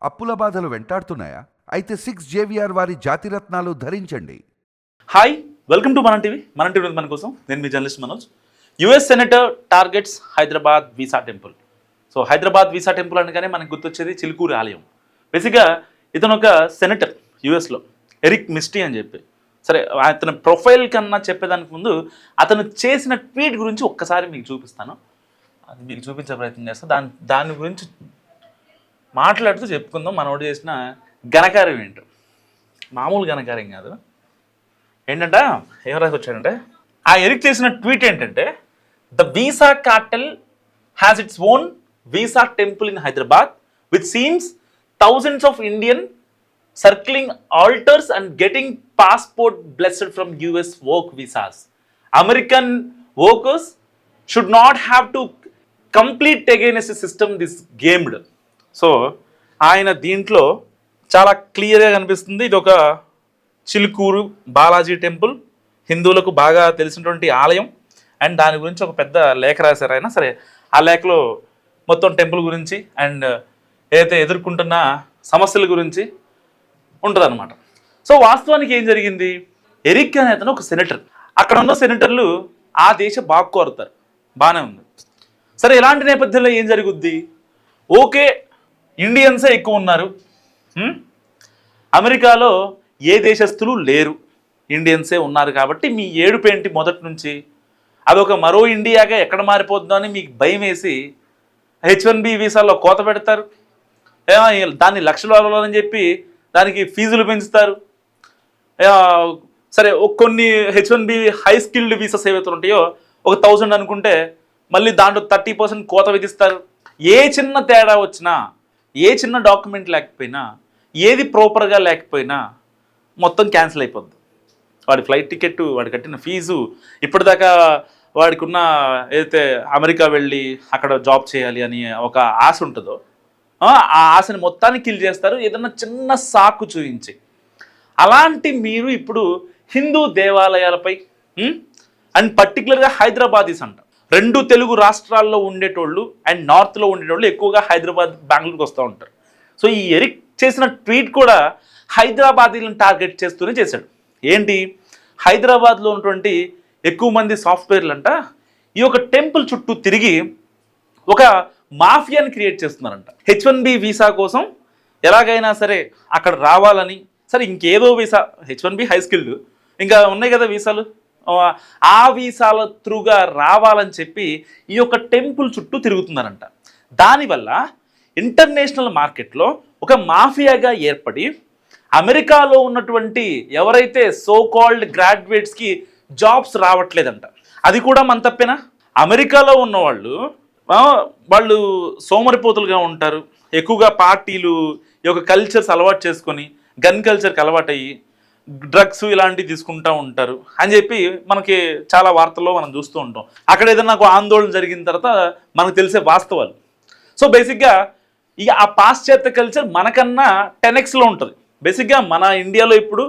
అప్పుల బాధలు వెంటాడుతున్నాయా? అయితే 6 JVR వారి జాతిరత్నాలు ధరించండి. Hi, welcome to Manam TV. మన టీవీ మన కోసం నేను మీ journalist Manoj. US senator targets Hyderabad visa temple. So Hyderabad visa temple అనగానే మనకు గుర్తొచ్చేది చిలుకూరి ఆలయం. బేసిక్గా ఇతను ఒక సెనేటర్ యుఎస్లో, ఎరిక్ మిస్టీ అని చెప్పి. సరే, అతని ప్రొఫైల్ కన్నా చెప్పేదానికి ముందు అతను చేసిన ట్వీట్ గురించి ఒక్కసారి మీకు చూపిస్తాను. అది మీకు చూపించే ప్రయత్నం చేస్తాను. దాని గురించి మాట్లాడుతూ చెప్పుకుందాం. మనోడు చేసిన ఘనకార్యం ఏంటో. మామూలు ఘనకార్యం కాదు. ఏంటంట, ఏం రాసి వచ్చాడంటే, ఆ ఎరిక్ చేసిన ట్వీట్ ఏంటంటే, the visa Cartel has its own visa temple in Hyderabad which seems thousands of Indian circling altars and getting passport blessed from US work visas. American workers should not have to complete against a system this gamed. So ఆయన దీంట్లో చాలా క్లియర్గా కనిపిస్తుంది. ఇది ఒక Chilukuru Balaji temple, హిందువులకు బాగా తెలిసినటువంటి ఆలయం. అండ్ దాని గురించి ఒక పెద్ద లేఖ రాశారు ఆయన. సరే, ఆ లేఖలో మొత్తం టెంపుల్ గురించి అండ్ ఏదైతే ఎదుర్కొంటున్న సమస్యల గురించి ఉంటుందన్నమాట. సో వాస్తవానికి ఏం జరిగింది, ఎరిక్ అనే అతను ఒక సెనేటర్. అక్కడ ఉన్న సెనేటర్లు ఆ దేశ బాగు కోరుతారు, బాగానే ఉంది. సరే, ఇలాంటి నేపథ్యంలో ఏం జరుగుద్ది, ఓకే ఇండియన్సే ఎక్కువ ఉన్నారు, అమెరికాలో ఏ దేశస్తులు లేరు, ఇండియన్సే ఉన్నారు కాబట్టి మీ ఏడుపేంటి మొదటి నుంచి, అదొక మరో ఇండియాగా ఎక్కడ మారిపోతుందో అని మీకు భయం వేసి H1B వీసాల్లో కోత పెడతారు. దాన్ని లక్షల అని చెప్పి దానికి ఫీజులు పెంచుతారు. సరే, కొన్ని H1B హై స్కిల్డ్ వీసాస్ ఏవైతే ఉంటాయో ఒక 1000 అనుకుంటే మళ్ళీ దాంట్లో 30% కోత విధిస్తారు. ఏ చిన్న తేడా వచ్చినా, ఏ చిన్న డాక్యుమెంట్ లేకపోయినా, ఏది ప్రాపర్గా లేకపోయినా మొత్తం క్యాన్సిల్ అయిపోద్ది. వాడి ఫ్లైట్ టికెట్, వాడి కట్టిన ఫీజు, ఇప్పటిదాకా వాడికి ఉన్న ఏదైతే అమెరికా వెళ్ళి అక్కడ జాబ్ చేయాలి అని ఒక ఆశ ఉంటుందో ఆ ఆశని మొత్తాన్ని కిల్ చేస్తారు ఏదన్నా చిన్న సాకు చూపించి. అలాంటి మీరు ఇప్పుడు హిందూ దేవాలయాలపై అండ్ పర్టికులర్గా హైదరాబాదీస్ అంట, 2 తెలుగు రాష్ట్రాల్లో ఉండేటోళ్ళు అండ్ నార్త్లో ఉండేటోళ్ళు ఎక్కువగా హైదరాబాద్, బెంగళూరుకి వస్తూ ఉంటారు. సో ఈ ఎరిక్ చేసిన ట్వీట్ కూడా హైదరాబాదీలను టార్గెట్ చేస్తూనే చేశాడు. ఏంటి, హైదరాబాద్లో ఉన్నటువంటి ఎక్కువ మంది సాఫ్ట్వేర్లు అంట ఈ యొక్క టెంపుల్ చుట్టూ తిరిగి ఒక మాఫియాని క్రియేట్ చేస్తున్నారంట. H1B వీసా కోసం ఎలాగైనా సరే అక్కడ రావాలని, సరే ఇంకేదో వీసా, H1B హై స్కిల్డ్, ఇంకా ఉన్నాయి కదా వీసాలు, ఆ వీసాల త్రూగా రావాలని చెప్పి ఈ యొక్క టెంపుల్ చుట్టూ తిరుగుతున్నారంట. దానివల్ల ఇంటర్నేషనల్ మార్కెట్లో ఒక మాఫియాగా ఏర్పడి అమెరికాలో ఉన్నటువంటి ఎవరైతే సో కాల్డ్ గ్రాడ్యుయేట్స్కి జాబ్స్ రావట్లేదంట. అది కూడా మన తప్పేనా? అమెరికాలో ఉన్నవాళ్ళు వాళ్ళు సోమరిపోతులుగా ఉంటారు, ఎక్కువగా పార్టీలు, ఈ యొక్క కల్చర్స్ అలవాటు చేసుకొని గన్ కల్చర్కి అలవాటయ్యి డ్రగ్స్ ఇలాంటివి తీసుకుంటూ ఉంటారు అని చెప్పి మనకి చాలా వార్తల్లో మనం చూస్తూ ఉంటాం. అక్కడ ఏదైనా నాకు ఆందోళన జరిగిన తర్వాత మనకు తెలిసే వాస్తవాలు. సో బేసిక్గా ఇక ఆ పాశ్చాత్య కల్చర్ మనకన్నా 10xలో ఉంటుంది. బేసిక్గా మన ఇండియాలో ఇప్పుడు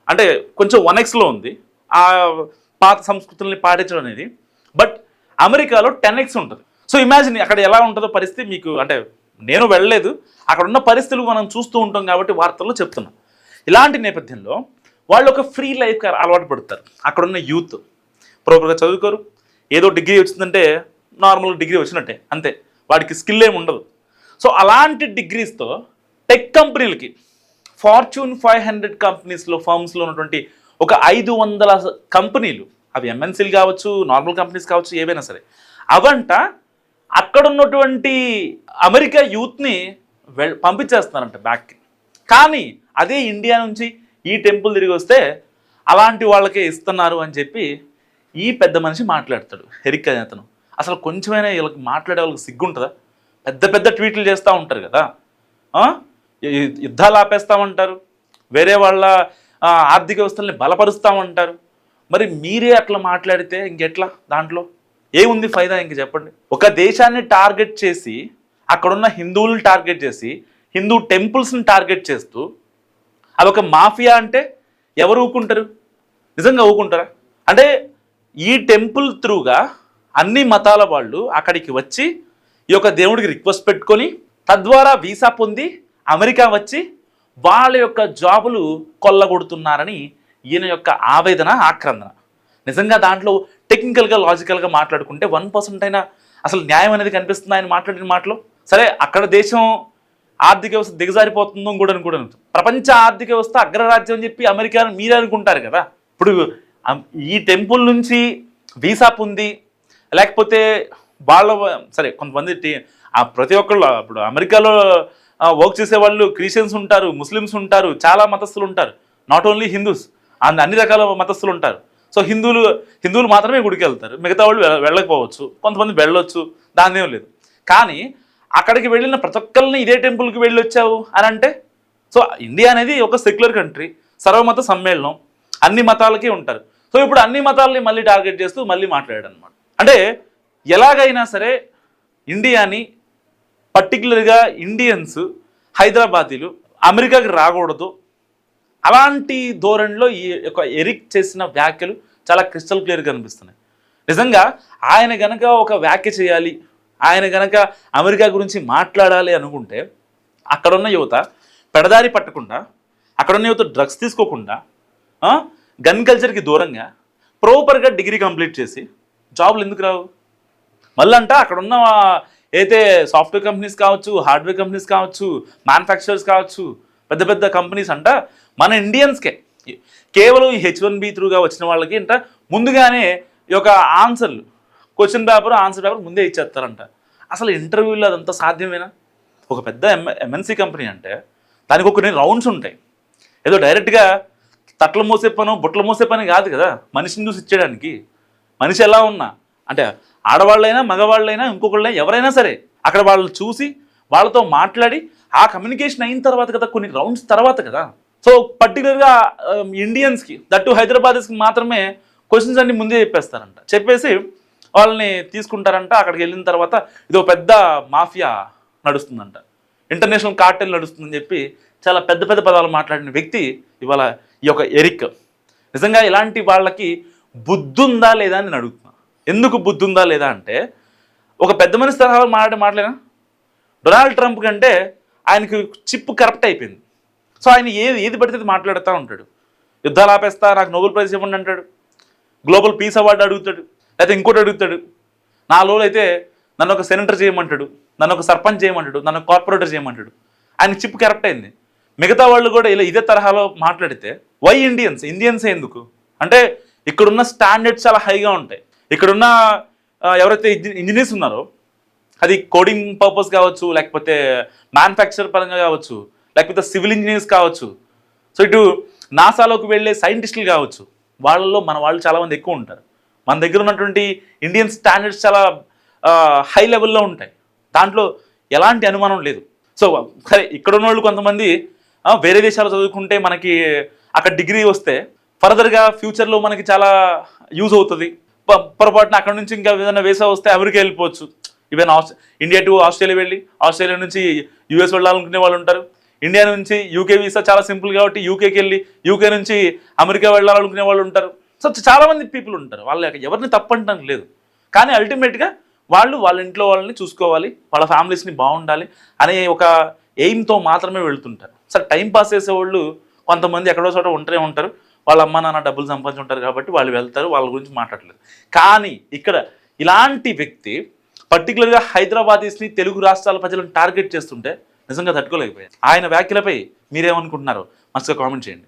అంటే కొంచెం 1xలో ఉంది ఆ పాత సంస్కృతుల్ని పాటించడం అనేది, బట్ అమెరికాలో 10x ఉంటుంది. సో ఇమాజిన్ అక్కడ ఎలా ఉంటుందో పరిస్థితి మీకు, అంటే నేను వెళ్ళలేదు, అక్కడ ఉన్న పరిస్థితులు మనం చూస్తూ ఉంటాం కాబట్టి వార్తల్లో చెప్తున్నాం. ఇలాంటి నేపథ్యంలో వాళ్ళు ఒక ఫ్రీ లైఫ్ అలవాటు పడతారు. అక్కడున్న యూత్ ప్రాపర్గా చదువుకోరు, ఏదో డిగ్రీ వచ్చిందంటే నార్మల్ డిగ్రీ వచ్చినట్టే అంతే, వాడికి స్కిల్ ఏమి ఉండదు. సో అలాంటి డిగ్రీస్తో టెక్ కంపెనీలకి, ఫార్చ్యూన్ 500 కంపెనీస్లో, ఫర్మ్స్లో ఉన్నటువంటి ఒక 500 కంపెనీలు, అవి ఎంఎన్సీలు కావచ్చు, నార్మల్ కంపెనీస్ కావచ్చు, ఏవైనా సరే, అవంట అక్కడ ఉన్నటువంటి అమెరికా యూత్ని పంపించేస్తున్నారంట బ్యాక్కి. కానీ అదే ఇండియా నుంచి ఈ టెంపుల్ తిరిగి వస్తే అలాంటి వాళ్ళకే ఇస్తున్నారు అని చెప్పి ఈ పెద్ద మనిషి మాట్లాడతాడు, ఎరిక్ అనే అతను. అసలు కొంచెమైనా వీళ్ళకి మాట్లాడే వాళ్ళకి సిగ్గుంటుందా? పెద్ద పెద్ద ట్వీట్లు చేస్తూ ఉంటారు కదా, యుద్ధాలు ఆపేస్తామంటారు, వేరే వాళ్ళ ఆర్థిక వ్యవస్థల్ని బలపరుస్తామంటారు. మరి మీరే అట్లా మాట్లాడితే ఇంకెట్లా? దాంట్లో ఏముంది ఫైదా? ఇంక చెప్పండి. ఒక దేశాన్ని టార్గెట్ చేసి, అక్కడున్న హిందువులను టార్గెట్ చేసి, హిందూ టెంపుల్స్ని టార్గెట్ చేస్తూ అదొక మాఫియా అంటే ఎవరు ఊకుంటారు? నిజంగా ఊకుంటారా? అంటే ఈ టెంపుల్ త్రూగా అన్ని మతాల వాళ్ళు అక్కడికి వచ్చి ఈ యొక్క దేవుడికి రిక్వెస్ట్ పెట్టుకొని తద్వారా వీసా పొంది అమెరికా వచ్చి వాళ్ళ యొక్క జాబులు కొల్లగొడుతున్నారని ఈయన యొక్క ఆవేదన, ఆక్రందన. నిజంగా దాంట్లో టెక్నికల్గా, లాజికల్గా మాట్లాడుకుంటే 1% అయినా అసలు న్యాయం అనేది కనిపిస్తుంది ఆయన మాట్లాడిన మాటలో. సరే, అక్కడ దేశం ఆర్థిక వ్యవస్థ దిగజారిపోతుందో కూడా అనుకోవడం. ప్రపంచ ఆర్థిక వ్యవస్థ అగ్రరాజ్యం అని చెప్పి అమెరికా మీరే అనుకుంటారు కదా. ఇప్పుడు ఈ టెంపుల్ నుంచి వీసా పొంది, లేకపోతే వాళ్ళ సరే కొంతమంది ప్రతి ఒక్కళ్ళు ఇప్పుడు అమెరికాలో వర్క్ చేసే వాళ్ళు క్రిస్టియన్స్ ఉంటారు, ముస్లిమ్స్ ఉంటారు, చాలా మతస్థులు ఉంటారు. నాట్ ఓన్లీ హిందూస్, అన్ని రకాల మతస్థులు ఉంటారు. సో హిందువులు మాత్రమే గుడికి వెళ్తారు, మిగతా వాళ్ళు వెళ్ళకపోవచ్చు, కొంతమంది వెళ్ళొచ్చు, దానిదేం లేదు. కానీ అక్కడికి వెళ్ళిన ప్రతి ఒక్కరిని ఇదే టెంపుల్కి వెళ్ళి వచ్చావు అని అంటే, సో ఇండియా అనేది ఒక సెక్యులర్ కంట్రీ, సర్వమత సమ్మేళనం, అన్ని మతాలకి ఉంటారు. సో ఇప్పుడు అన్ని మతాలని మళ్ళీ టార్గెట్ చేస్తూ మళ్ళీ మాట్లాడాడు అనమాట. అంటే ఎలాగైనా సరే ఇండియాని, పర్టికులర్గా ఇండియన్స్, హైదరాబాదీలు అమెరికాకి రాకూడదు, అలాంటి ధోరణిలో ఈ యొక్క ఎరిక్ చేసిన వ్యాఖ్యలు చాలా క్రిస్టల్ క్లియర్గా కనిపిస్తున్నాయి. నిజంగా ఆయన గనక ఒక వ్యాఖ్య చేయాలి, ఆయన గనక అమెరికా గురించి మాట్లాడాలి అనుకుంటే, అక్కడున్న యువత పెడదారి పట్టకుండా, అక్కడున్న యువత డ్రగ్స్ తీసుకోకుండా, గన్ కల్చర్కి దూరంగా ప్రాపర్గా డిగ్రీ కంప్లీట్ చేసి జాబ్లు ఎందుకు రావు? మళ్ళంట అక్కడున్న అయితే సాఫ్ట్వేర్ కంపెనీస్ కావచ్చు, హార్డ్వేర్ కంపెనీస్ కావచ్చు, మ్యానుఫ్యాక్చరర్స్ కావచ్చు, పెద్ద పెద్ద కంపెనీస్ అంట మన ఇండియన్స్కే కేవలం ఈ H1B త్రూగా వచ్చిన వాళ్ళకి అంట ముందుగానే ఈ యొక్క ఆన్సర్లు, క్వశ్చన్ పేపర్, ఆన్సర్ పేపర్ ముందే ఇచ్చేస్తారంట. అసలు ఇంటర్వ్యూలో అదంతా సాధ్యమేనా? ఒక పెద్ద MNC కంపెనీ అంటే దానికి కొన్ని రౌండ్స్ ఉంటాయి. ఏదో డైరెక్ట్గా తట్లు మోసే పను, బుట్టలు మోసే పని కాదు కదా మనిషిని చూసి ఇచ్చేయడానికి. మనిషి ఎలా ఉన్నా అంటే ఆడవాళ్ళైనా, మగవాళ్ళైనా, ఇంకొకళ్ళైనా, ఎవరైనా సరే అక్కడ వాళ్ళు చూసి వాళ్ళతో మాట్లాడి ఆ కమ్యూనికేషన్ అయిన తర్వాత కదా, కొన్ని రౌండ్స్ తర్వాత కదా. సో పర్టికులర్గా ఇండియన్స్కి, దట్టు హైదరాబాద్స్కి మాత్రమే క్వశ్చన్స్ అన్ని ముందే చెప్పేస్తారంట. చెప్పేసి వాళ్ళని తీసుకుంటారంట. అక్కడికి వెళ్ళిన తర్వాత ఇది ఒక పెద్ద మాఫియా నడుస్తుందంట, ఇంటర్నేషనల్ కార్టెల్ నడుస్తుందని చెప్పి చాలా పెద్ద పెద్ద పదాలు మాట్లాడిన వ్యక్తి ఇవాళ ఈ యొక్క ఎరిక్. నిజంగా ఇలాంటి వాళ్ళకి బుద్ధి ఉందా లేదా అని నేను అడుగుతున్నా. ఎందుకు బుద్ధి ఉందా లేదా అంటే, ఒక పెద్ద మనిషి తరహాలో మాట్లాడలేనా? డొనాల్డ్ ట్రంప్ కంటే ఆయనకి చిప్ కరప్ట్ అయిపోయింది. సో ఆయన ఏది పడితే మాట్లాడుతూ ఉంటాడు. యుద్ధాలు ఆపేస్తా, నాకు నోబెల్ ప్రైజ్ ఇవ్వండి అంటాడు, గ్లోబల్ పీస్ అవార్డు అడుగుతాడు, లేకపోతే ఇంకోటి అడుగుతాడు. నా లోలు అయితే నన్ను ఒక సెనేటర్ చేయమంటాడు, నన్ను ఒక సర్పంచ్ చేయమంటాడు, నన్ను కార్పొరేటర్ చేయమంటాడు. ఆయన చిప్ కరప్ట్ అయింది. మిగతా వాళ్ళు కూడా ఇలా ఇదే తరహాలో మాట్లాడితే వై ఇండియన్స్ ఎందుకు అంటే, ఇక్కడున్న స్టాండర్డ్స్ చాలా హైగా ఉంటాయి. ఇక్కడున్న ఎవరైతే ఇంజనీర్స్ ఉన్నారో, అది కోడింగ్ పర్పస్ కావచ్చు, లేకపోతే మ్యానుఫ్యాక్చర్ పరంగా కావచ్చు, లేకపోతే సివిల్ ఇంజనీర్స్ కావచ్చు, సో ఇటు నాసాలోకి వెళ్ళే సైంటిస్టులు కావచ్చు, వాళ్ళల్లో మన వాళ్ళు చాలామంది ఎక్కువ ఉంటారు. మన దగ్గర ఉన్నటువంటి ఇండియన్ స్టాండర్డ్స్ చాలా హై లెవెల్లో ఉంటాయి, దాంట్లో ఎలాంటి అనుమానం లేదు. సో సరే, ఇక్కడ ఉన్న వాళ్ళు కొంతమంది వేరే దేశాలు చదువుకుంటే మనకి అక్కడ డిగ్రీ వస్తే ఫర్దర్గా ఫ్యూచర్లో మనకి చాలా యూజ్ అవుతుంది. పొరపాటున అక్కడ నుంచి ఇంకా ఏదైనా వీసా వస్తే అమెరికా వెళ్ళిపోవచ్చు. ఈవెన్ ఇండియా టు ఆస్ట్రేలియా వెళ్ళి, ఆస్ట్రేలియా నుంచి US వెళ్ళాలనుకునే వాళ్ళు ఉంటారు. ఇండియా నుంచి UK వీసా చాలా సింపుల్ కాబట్టి యూకేకి వెళ్ళి, UK నుంచి అమెరికా వెళ్ళాలనుకునే వాళ్ళు ఉంటారు. సో చాలామంది పీపుల్ ఉంటారు. వాళ్ళు ఎవరిని తప్పంటాం లేదు, కానీ అల్టిమేట్గా వాళ్ళ ఇంట్లో వాళ్ళని చూసుకోవాలి, వాళ్ళ ఫ్యామిలీస్ని బాగుండాలి అనే ఒక ఎయిమ్తో మాత్రమే వెళ్తుంటారు. సరే, టైం పాస్ చేసేవాళ్ళు కొంతమంది ఎక్కడో చోట ఉంటారు, వాళ్ళ అమ్మ నాన్న డబ్బులు సంపాదించుంటారు కాబట్టి వాళ్ళు వెళ్తారు, వాళ్ళ గురించి మాట్లాడలేదు. కానీ ఇక్కడ ఇలాంటి వ్యక్తి పర్టికులర్గా హైదరాబాదీస్ని, తెలుగు రాష్ట్రాల ప్రజలను టార్గెట్ చేస్తుంటే నిజంగా తట్టుకోలేకపోయారు. ఆయన వ్యాఖ్యలపై మీరేమనుకుంటున్నారో మస్తుగా కామెంట్ చేయండి.